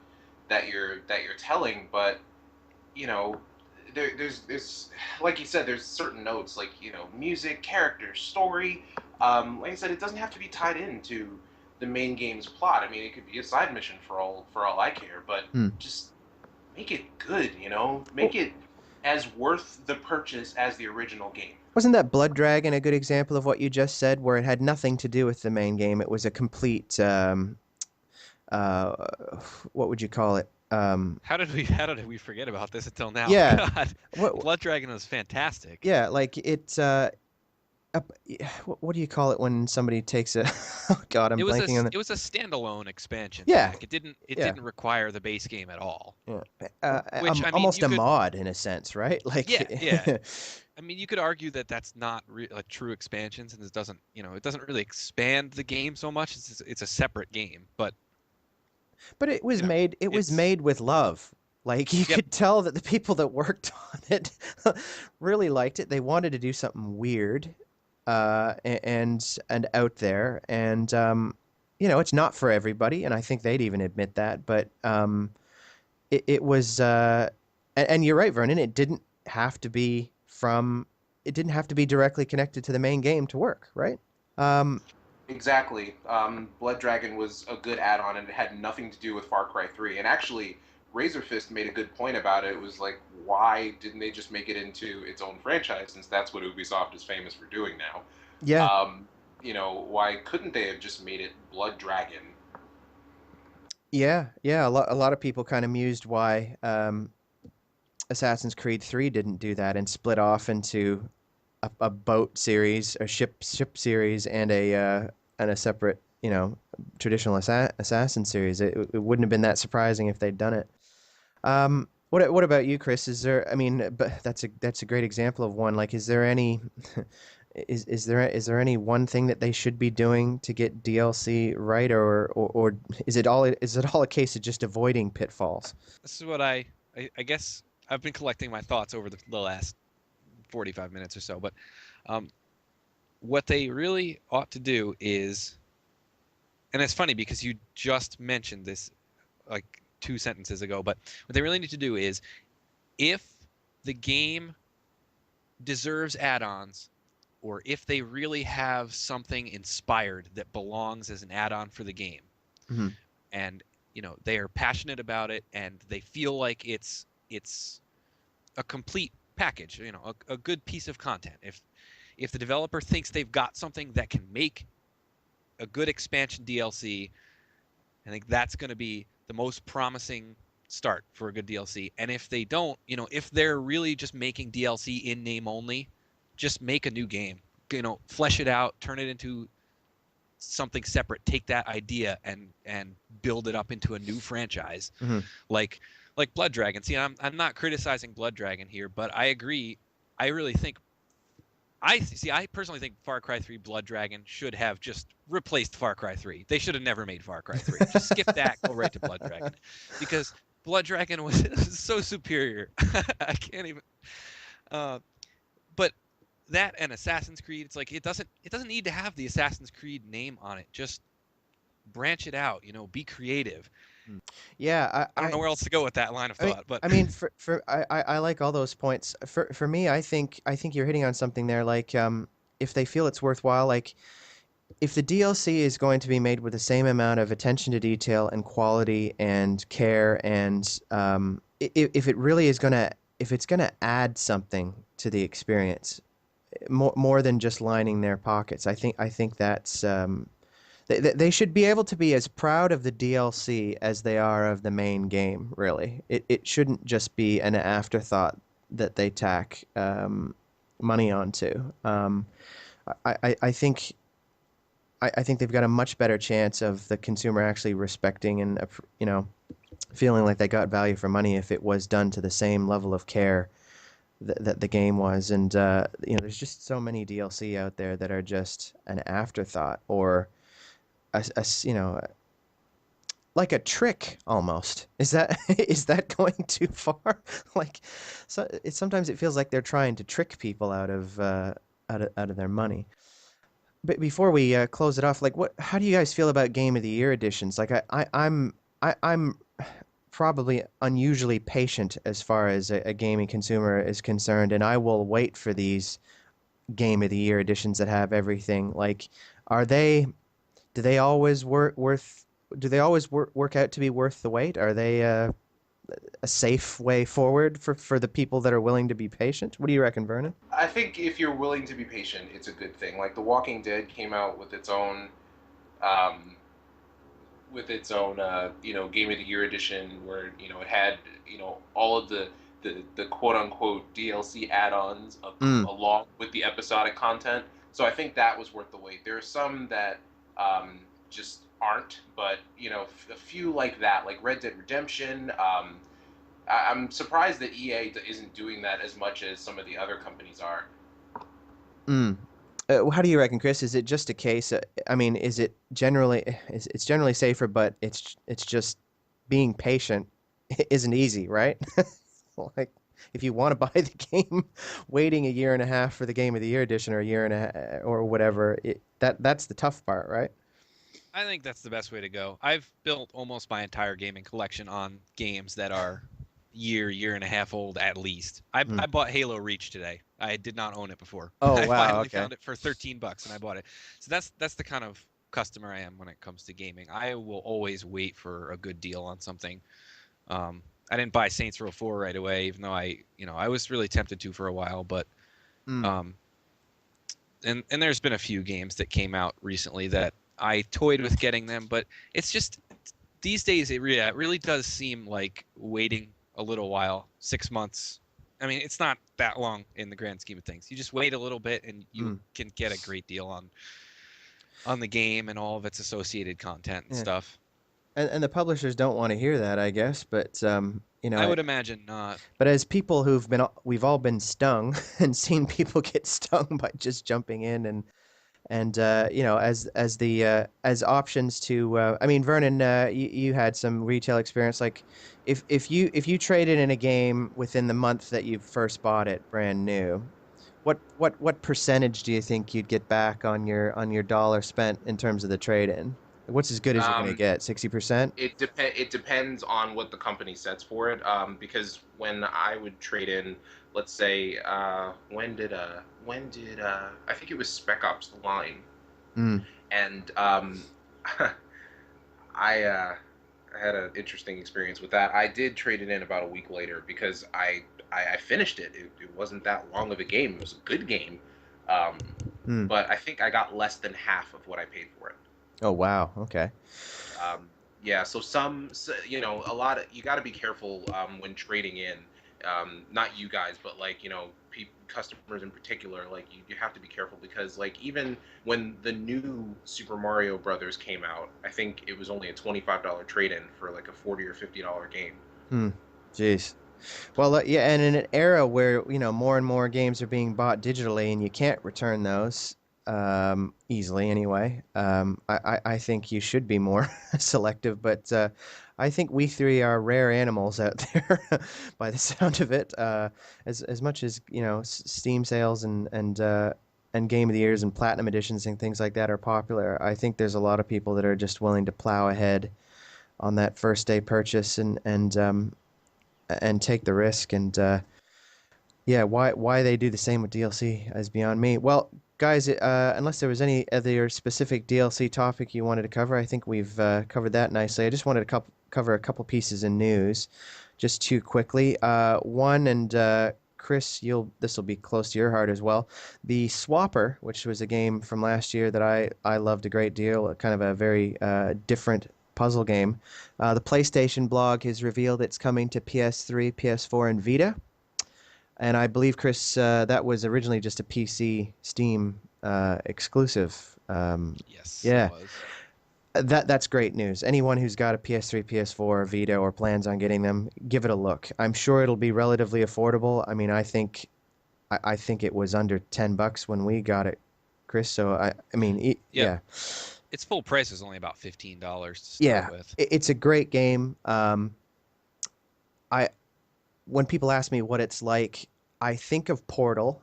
you're telling, but there's like you said, there's certain notes like music, character, story. Like I said, it doesn't have to be tied into the main game's plot. I mean, it could be a side mission for all I care, but just make it good. Make it as worth the purchase as the original game. Wasn't that Blood Dragon a good example of what you just said, where it had nothing to do with the main game? It was a complete what would you call it? How did we forget about this until now? Yeah. God. Blood Dragon was fantastic. Yeah, like it. What do you call it when somebody takes a? Oh God, I'm blanking on it. It was a standalone expansion. Yeah. Pack. It didn't require the base game at all. Yeah. Which, I mean, almost a mod in a sense, right? Like. Yeah. I mean, you could argue that that's not a true expansion, since it doesn't really expand the game so much. It's a separate game, but it was made. It was made with love. Like you could tell that the people that worked on it really liked it. They wanted to do something weird, and out there, and it's not for everybody, and I think they'd even admit that. But it was, and you're right, Vernon. It didn't have to be directly connected to the main game to work, right? Exactly. Blood Dragon was a good add-on, and it had nothing to do with Far Cry 3. And actually, Razor Fist made a good point about it. It was like, why didn't they just make it into its own franchise, since that's what Ubisoft is famous for doing now? Yeah. Why couldn't they have just made it Blood Dragon? Yeah. A lot of people kind of mused why Assassin's Creed 3 didn't do that and split off into a boat series, a ship series, and a separate, traditional assassin series. It wouldn't have been that surprising if they'd done it. What about you, Chris? Is there? I mean, but that's a great example of one. Like, is there any? Is there any one thing that they should be doing to get DLC right, or is it all a case of just avoiding pitfalls? This is what I guess I've been collecting my thoughts over the last 45 minutes or so, but what they really ought to do is, and it's funny because you just mentioned this like 2 sentences ago, but what they really need to do is, if the game deserves add-ons, or if they really have something inspired that belongs as an add-on for the game, Hmm. and they are passionate about it and they feel like it's a complete package, a good piece of content. If the developer thinks they've got something that can make a good expansion DLC, I think that's going to be the most promising start for a good DLC. And if they don't, if they're really just making DLC in name only, just make a new game. Flesh it out, turn it into something separate. Take that idea and build it up into a new franchise, Hmm. like Blood Dragon. See, I'm not criticizing Blood Dragon here, but I agree. I really think I personally think Far Cry 3 Blood Dragon should have just replaced Far Cry 3. They should have never made Far Cry 3. Just skip that, go right to Blood Dragon, because Blood Dragon was so superior. I can't even. Uh, but that and Assassin's Creed, it's like it doesn't need to have the Assassin's Creed name on it. Just branch it out. Be creative. Yeah, I don't know where else to go with that line of thought, but I mean, I like all those points. For me, I think you're hitting on something there. Like, if they feel it's worthwhile, like if the DLC is going to be made with the same amount of attention to detail and quality and care, and if it really is gonna, if it's gonna add something to the experience, more than just lining their pockets, I think that's they should be able to be as proud of the DLC as they are of the main game, really. It shouldn't just be an afterthought that they tack money onto. I think I think they've got a much better chance of the consumer actually respecting and feeling like they got value for money if it was done to the same level of care that the game was. And there's just so many DLC out there that are just an afterthought or like a trick almost. Is that is that going too far? Like, sometimes it feels like they're trying to trick people out of their money. But before we close it off, like, how do you guys feel about Game of the Year editions? Like, I'm probably unusually patient as far as a gaming consumer is concerned, and I will wait for these Game of the Year editions that have everything. Like, are they? Do they always work out to be worth the wait? Are they a safe way forward for the people that are willing to be patient? What do you reckon, Vernon? I think if you're willing to be patient, it's a good thing. Like The Walking Dead came out um, with its own, Game of the Year edition, where it had all of the quote unquote DLC add-ons Mm, along with the episodic content. So I think that was worth the wait. There are some that just aren't, but a few like that, like Red Dead Redemption. I'm surprised that EA isn't doing that as much as some of the other companies are. mm. How do you reckon, Chris? Is it just a case? I mean, is it generally? It's generally safer, but it's just being patient isn't easy, right? Like, if you want to buy the game, waiting a year and a half for the Game of the Year edition or a year and or whatever, that's the tough part, right? I think that's the best way to go. I've built almost my entire gaming collection on games that are year and a half old at least. Mm. I bought Halo Reach today. I did not own it before. Oh, I wow. finally Okay. found it for $13 and I bought it. So that's the kind of customer I am when it comes to gaming. I will always wait for a good deal on something. I didn't buy Saints Row 4 right away, even though I was really tempted to for a while, but Mm. um, and there's been a few games that came out recently that I toyed with getting them, but it's just these days it really does seem like waiting a little while, 6 months. I mean, it's not that long in the grand scheme of things. You just wait a little bit and you Mm. can get a great deal on the game and all of its associated content and Yeah. stuff. And the publishers don't want to hear that, I guess. But I would imagine not. but as people we've all been stung and seen people get stung by just jumping in and as options to I mean, Vernon, you had some retail experience. Like, if you traded in a game within the month that you first bought it brand new, what percentage do you think you'd get back on your dollar spent in terms of the trade in? What's as good as you're gonna Um, get? 60%? it depends on what the company sets for it. Because when I would trade in, let's say, I think it was Spec Ops: The Line, Mm. and I I had an interesting experience with that. I did trade it in about a week later because I finished it. It wasn't that long of a game. It was a good game, um, Mm. but I think I got less than half of what I paid for it. Oh wow. Okay. Yeah, so a lot of you got to be careful when trading in. Not you guys, but like customers in particular. Like you have to be careful because like even when the new Super Mario Brothers came out, I think it was only a $25 trade-in for like a $40 or $50 game. Hmm. Jeez. Well, yeah, and in an era where, more and more games are being bought digitally and you can't return those easily anyway, I think you should be more selective. But I think we three are rare animals out there by the sound of it. As much as, Steam sales and Game of the Years and Platinum Editions and things like that are popular, I think there's a lot of people that are just willing to plow ahead on that first day purchase and take the risk. And yeah, why they do the same with DLC is beyond me. Well, guys, unless there was any other specific DLC topic you wanted to cover, I think we've covered that nicely. I just wanted to cover a couple pieces in news, just too quickly. One, and Chris, this will be close to your heart as well. The Swapper, which was a game from last year that I loved a great deal, kind of a very different puzzle game. The PlayStation blog has revealed it's coming to PS3, PS4, and Vita. And I believe, Chris, that was originally just a PC Steam exclusive. Yes, it Yeah, was. that's great news. Anyone who's got a PS3, PS4, Vita, or plans on getting them, give it a look. I'm sure it'll be relatively affordable. I mean, I think it was under $10 when we got it, Chris. So I mean, Yep. yeah, Its full price is only about $15 to start yeah, with. it's a great game. I When people ask me what it's like, I think of Portal,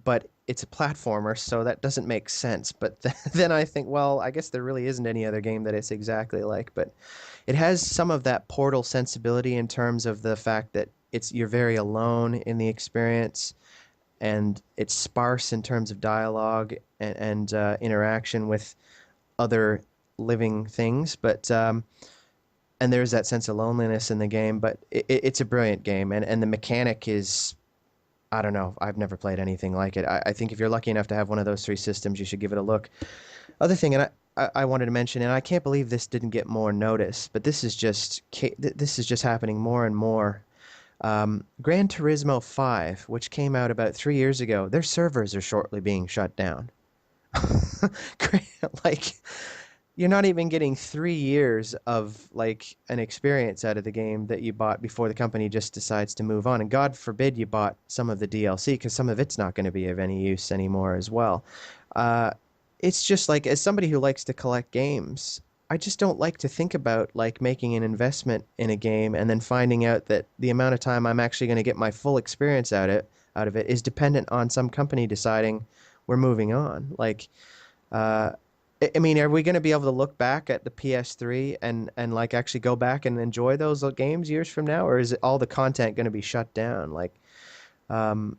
but it's a platformer, so that doesn't make sense. But then I think, well, I guess there really isn't any other game that it's exactly like. But it has some of that Portal sensibility in terms of the fact that you're very alone in the experience, and it's sparse in terms of dialogue and interaction with other living things. But and there's that sense of loneliness in the game, but it's a brilliant game, and the mechanic is, I don't know, I've never played anything like it. I think if you're lucky enough to have one of those three systems, you should give it a look. Other thing, and I wanted to mention, and I can't believe this didn't get more notice, but this is just happening more and more. Gran Turismo 5, which came out about 3 years ago, their servers are shortly being shut down. Like, you're not even getting 3 years of like an experience out of the game that you bought before the company just decides to move on. And God forbid you bought some of the DLC because some of it's not going to be of any use anymore as well. Uh, it's just like, as somebody who likes to collect games, I just don't like to think about like making an investment in a game and then finding out that the amount of time I'm actually going to get my full experience out of it is dependent on some company deciding we're moving on. Like, uh, I mean, are we going to be able to look back at the PS3 and like actually go back and enjoy those games years from now, or is it all the content going to be shut down? Like, um,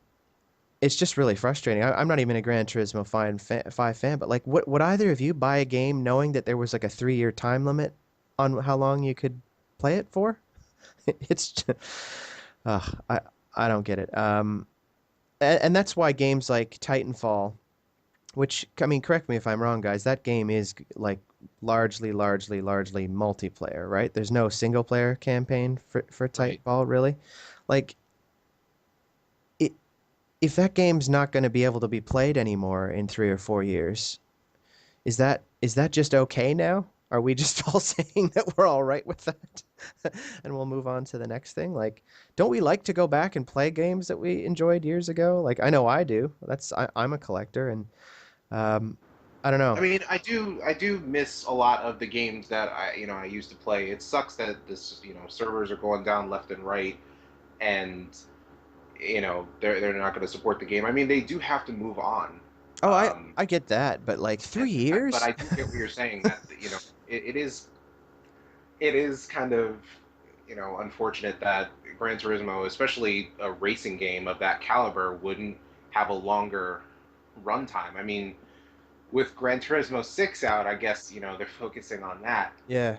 it's just really frustrating. I'm not even a Gran Turismo 5 fan, but like, would either of you buy a game knowing that there was like a 3 year time limit on how long you could play it for? It's just, I don't get it. And that's why games like Titanfall, which, I mean, correct me if I'm wrong, guys, that game is like largely multiplayer, right? There's no single player campaign for Right. Titanfall, really. Like, it, if that game's not going to be able to be played anymore in 3 or 4 years, is that just okay now? Are we just all saying that we're all right with that? And we'll move on to the next thing? Like, don't we like to go back and play games that we enjoyed years ago? Like, I know I do. I'm a collector, and um, I don't I know. mean, I do miss a lot of the games that I used to play. It sucks that this servers are going down left and right, and they're not going to support the game. I mean, they do have to move on. Oh, I Um, I get that, but like and, three but years? I do get what you're saying that. it is kind of, unfortunate that Gran Turismo, especially a racing game of that caliber, wouldn't have a longer runtime. I mean, with Gran Turismo 6 out, I guess, they're focusing on that. Yeah.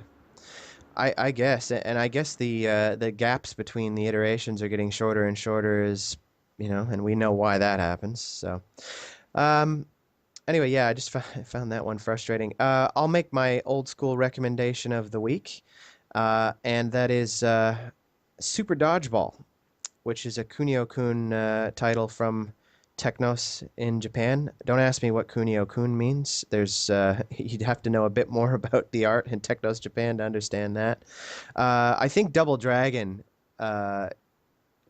I guess, and I guess the gaps between the iterations are getting shorter and shorter as and we know why that happens. So, um, anyway, yeah, I just found that one frustrating. I'll make my old school recommendation of the week, and that is Super Dodgeball, which is a Kunio-kun title from Technos in Japan. Don't ask me what Kunio-kun means. There's you'd have to know a bit more about the art in Technos Japan to understand that. I think Double Dragon uh,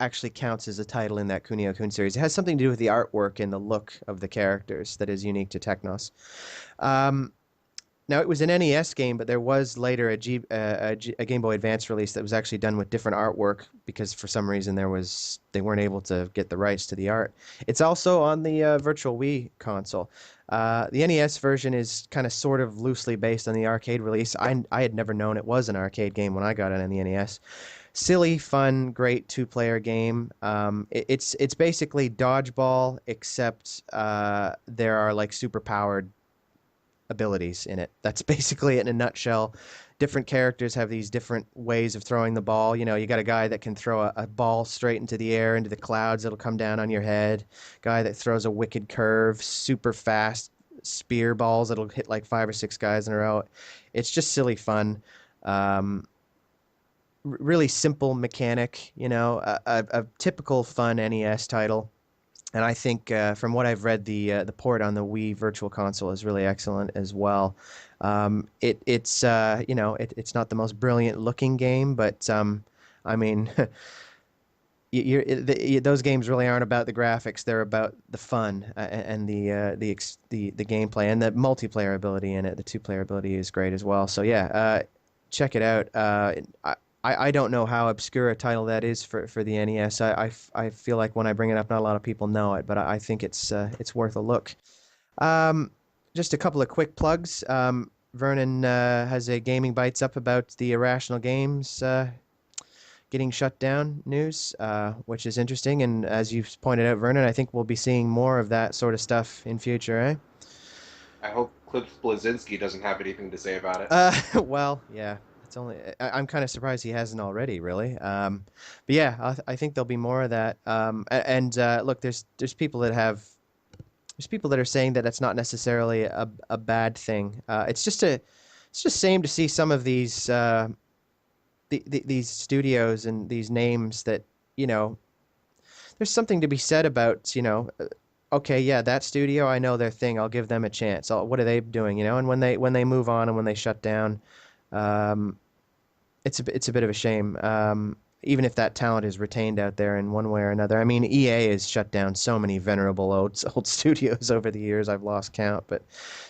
actually counts as a title in that Kunio-kun series. It has something to do with the artwork and the look of the characters that is unique to Technos. Um, Now it was an NES game, but there was later a Game Boy Advance release that was actually done with different artwork because for some reason they weren't able to get the rights to the art. It's also on the Virtual Wii console. The NES version is kind of sort of loosely based on the arcade release. I had never known it was an arcade game when I got it on the NES. Silly, fun, great two-player game. It's basically dodgeball, except there are like super powered abilities in it. That's basically it in a nutshell. Different characters have these different ways of throwing the ball. You got a guy that can throw a ball straight into the air, into the clouds, it'll come down on your head. Guy that throws a wicked curve, super fast spear balls that'll hit like 5 or 6 guys in a row. It's just silly fun. Really simple mechanic, a typical fun NES title. And I think from what I've read, the port on the Wii Virtual Console is really excellent as well. It's not the most brilliant looking game, but I mean, those games really aren't about the graphics; they're about the fun and the gameplay and the multiplayer ability in it. The two-player ability is great as well. So yeah, check it out. I don't know how obscure a title that is for the NES. I feel like when I bring it up, not a lot of people know it, but I think it's worth a look. Um, just a couple of quick plugs. Vernon has a Gaming Bites up about the Irrational Games getting shut down news, which is interesting. And as you've pointed out, Vernon, I think we'll be seeing more of that sort of stuff in future, eh? I hope Cliff Blazinski doesn't have anything to say about it. Well, yeah. I'm kind of surprised he hasn't already, really. But yeah, I think there'll be more of that. Look, there's people that are saying that that's not necessarily a bad thing. It's just shame to see some of these these studios and these names that there's something to be said about okay, yeah, that studio, I know their thing. I'll give them a chance. What are they doing? And when they move on and when they shut down. It's a bit of a shame, even if that talent is retained out there in one way or another. I mean, EA has shut down so many venerable old studios over the years. I've lost count. But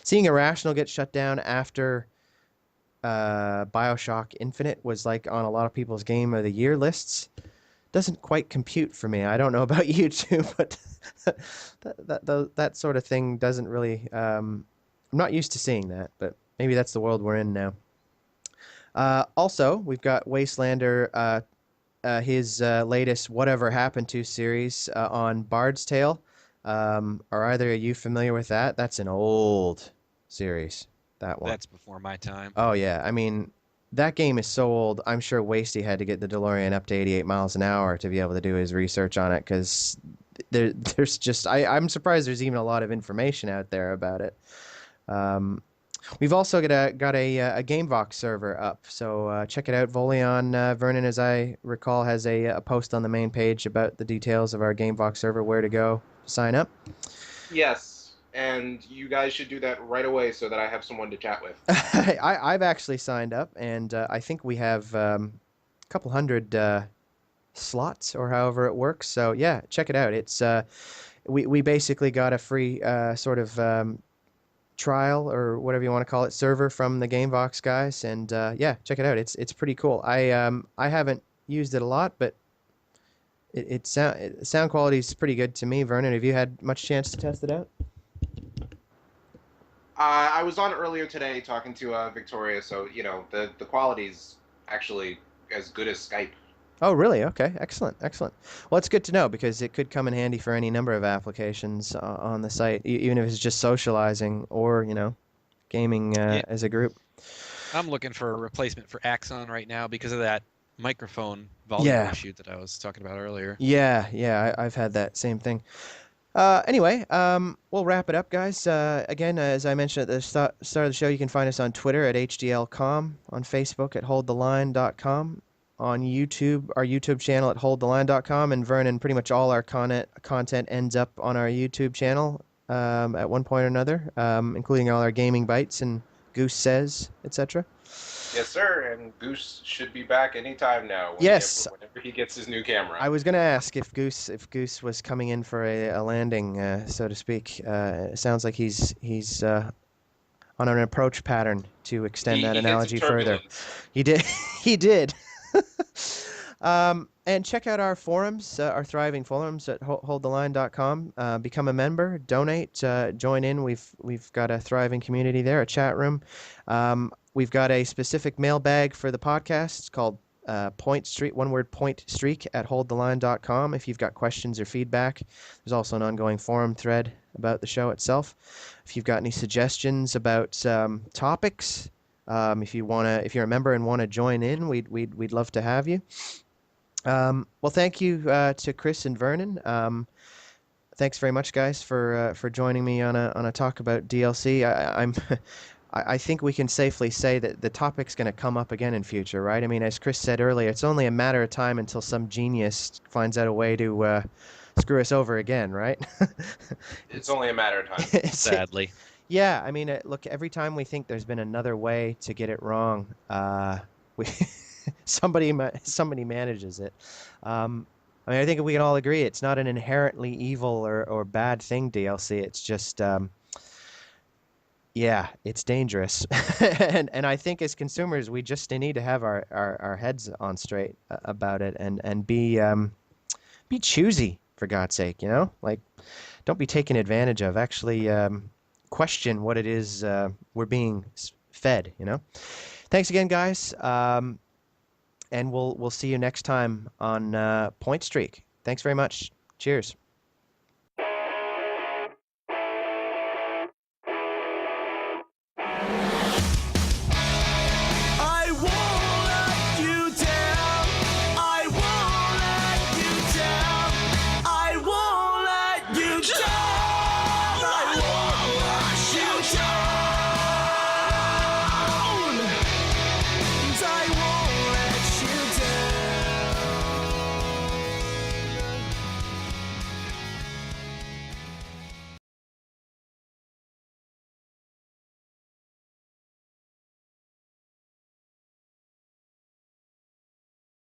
seeing Irrational get shut down after BioShock Infinite was like on a lot of people's Game of the Year lists doesn't quite compute for me. I don't know about you two, but that sort of thing doesn't really. I'm not used to seeing that, but maybe that's the world we're in now. Also, we've got Wastelander, his latest Whatever Happened To series on Bard's Tale. Are either of you familiar with that? That's an old series, that one. That's before my time. Oh, yeah. I mean, that game is so old, I'm sure Wasty had to get the DeLorean up to 88 miles an hour to be able to do his research on it, because there's just... I'm surprised there's even a lot of information out there about it. We've also got a GameVox server up, so check it out. Volion, Vernon, as I recall, has a post on the main page about the details of our GameVox server, where to go to sign up. Yes, and you guys should do that right away so that I have someone to chat with. I've actually signed up, and I think we have a couple hundred slots, or however it works. So yeah, check it out. It's we basically got a free sort of trial, or whatever you want to call it, server from the GameVox guys, and yeah, check it out. It's pretty cool. I haven't used it a lot, but sound quality is pretty good to me. Vernon, have you had much chance to test it out? I was on earlier today talking to Victoria, so the quality's actually as good as Skype. Oh, really? Okay, excellent, excellent. Well, it's good to know because it could come in handy for any number of applications on the site, even if it's just socializing or, gaming Yeah, as a group. I'm looking for a replacement for Axon right now because of that microphone volume Yeah, issue that I was talking about earlier. yeah, I've had that same thing. Anyway, we'll wrap it up, guys. Again, as I mentioned at the start of the show, you can find us on Twitter at HDLcom, on Facebook at holdtheline.com, on YouTube, our YouTube channel at holdtheline.com, and Vernon, pretty much all our content ends up on our YouTube channel at one point or another, including all our gaming bites and Goose Says, etc. Yes, sir. And Goose should be back anytime now. Yes, Whenever he gets his new camera. I was going to ask if Goose was coming in for a landing, so to speak. It sounds like he's on an approach pattern to extend that He hit some analogy further. turbulence. He did. He did. And check out our forums, our thriving forums at holdtheline.com. Become a member, donate, join in. We've got a thriving community there, a chat room. We've got a specific mailbag for the podcast. It's called Point Streak, one word, Point Streak at holdtheline.com. If you've got questions or feedback, there's also an ongoing forum thread about the show itself. If you've got any suggestions about topics, if you're a member and want to join in, we'd love to have you. Well, thank you to Chris and Vernon. Thanks very much, guys, for joining me on a talk about DLC. I think we can safely say that the topic's going to come up again in future, right? I mean, as Chris said earlier, it's only a matter of time until some genius finds out a way to screw us over again, right? It's only a matter of time. Sadly. Yeah, I mean, look, every time we think there's been another way to get it wrong, we somebody manages it. I mean, I think we can all agree it's not an inherently evil or bad thing, DLC. It's just, yeah, it's dangerous. And I think as consumers, we just need to have our heads on straight about it and be choosy, for God's sake, Like, don't be taken advantage of. Actually, question what it is we're being fed, Thanks again, guys. And we'll see you next time on Point Streak. Thanks very much. Cheers.